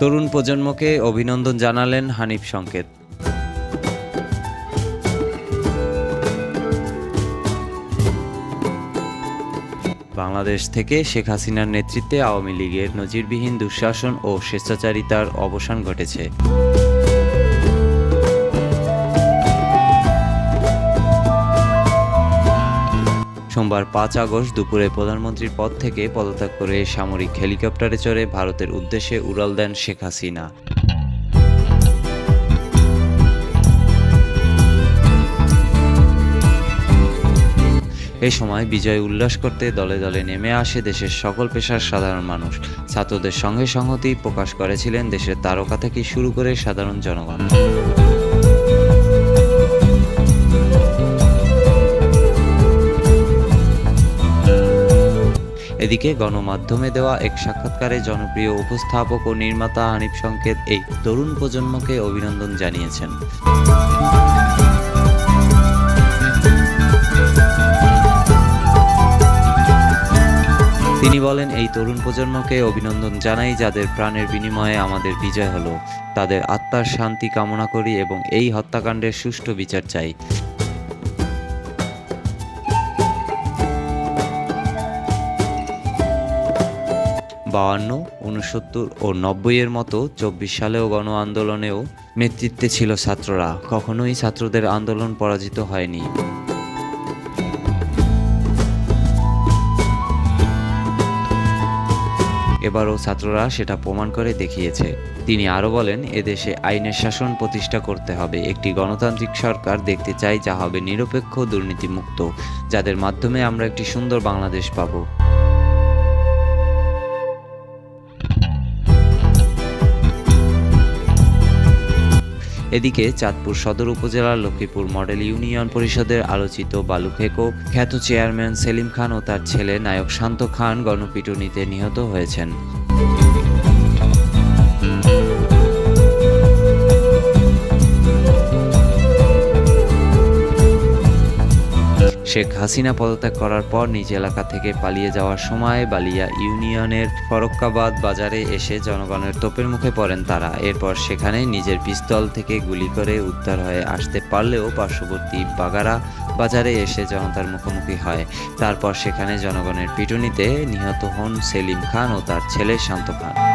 তরুণ প্রজন্মকে অভিনন্দন জানালেন হানিফ সংকেত। বাংলাদেশ থেকে শেখ হাসিনার নেতৃত্বে আওয়ামী লীগের নজিরবিহীন দুঃশাসন ও স্বেচ্ছাচারিতার অবসান ঘটেছে। সোমবার ৫ আগস্ট দুপুরে প্রধানমন্ত্রীর পদ থেকে পদত্যাগ করে সামরিক হেলিকপ্টারে চড়ে ভারতের উদ্দেশ্যে উড়াল দেন শেখ হাসিনা। এ সময় বিজয় উল্লাস করতে দলে দলে নেমে আসে দেশের সকল পেশার সাধারণ মানুষ। ছাত্রদের সঙ্গে সংহতি প্রকাশ করেছিলেন দেশের তারকা থেকে শুরু করে সাধারণ জনগণ। এদিকে গণমাধ্যমে দেওয়া এক সাক্ষাৎকারে জনপ্রিয় উপস্থাপক ও নির্মাতা হানিফ সংকেত এই তরুণ প্রজন্মকে অভিনন্দন জানিয়েছেন। তিনি বলেন, এই তরুণ প্রজন্মকে অভিনন্দন জানাই যাদের প্রাণের বিনিময়ে আমাদের বিজয় হলো। তাদের আত্মার শান্তি কামনা করি এবং এই হত্যাকাণ্ডের সুষ্ঠু বিচার চাই। ৫২, ৬৯ ও ৯০-এর মতো ২৪ সালেও গণ আন্দোলনেও নেতৃত্বে ছিল ছাত্ররা। কখনোই ছাত্রদের আন্দোলন পরাজিত হয়নি। এবারও ছাত্ররা সেটা প্রমাণ করে দেখিয়েছে। তিনি আরও বলেন, এদেশে আইনের শাসন প্রতিষ্ঠা করতে হবে। একটি গণতান্ত্রিক সরকার দেখতে চাই যা হবে নিরপেক্ষ, দুর্নীতিমুক্ত, যাদের মাধ্যমে আমরা একটি সুন্দর বাংলাদেশ পাব। এদিকে চাঁদপুর সদর উপজেলার লক্ষ্মীপুর মডেল ইউনিয়ন পরিষদের আলোচিত বালুখেকো খ্যাত চেয়ারম্যান সেলিম খান ও তার ছেলে নায়ক শান্ত খান গণপিটুনিতে নিহত হয়েছেন। শেখ হাসিনা পদত্যাগ করার পর নিজ এলাকা থেকে পালিয়ে যাওয়ার সময় বালিয়া ইউনিয়নের ফরক্কাবাদ বাজারে এসে জনগণের তোপের মুখে পড়েন তারা। এরপর সেখানে নিজের পিস্তল থেকে গুলি করে উদ্ধার হয়ে আসতে পারলেও পার্শ্ববর্তী বাগারা বাজারে এসে জনতার মুখোমুখি হয়। তারপর সেখানে জনগণের পিটুনিতে নিহত হন সেলিম খান ও তার ছেলে শান্ত খান।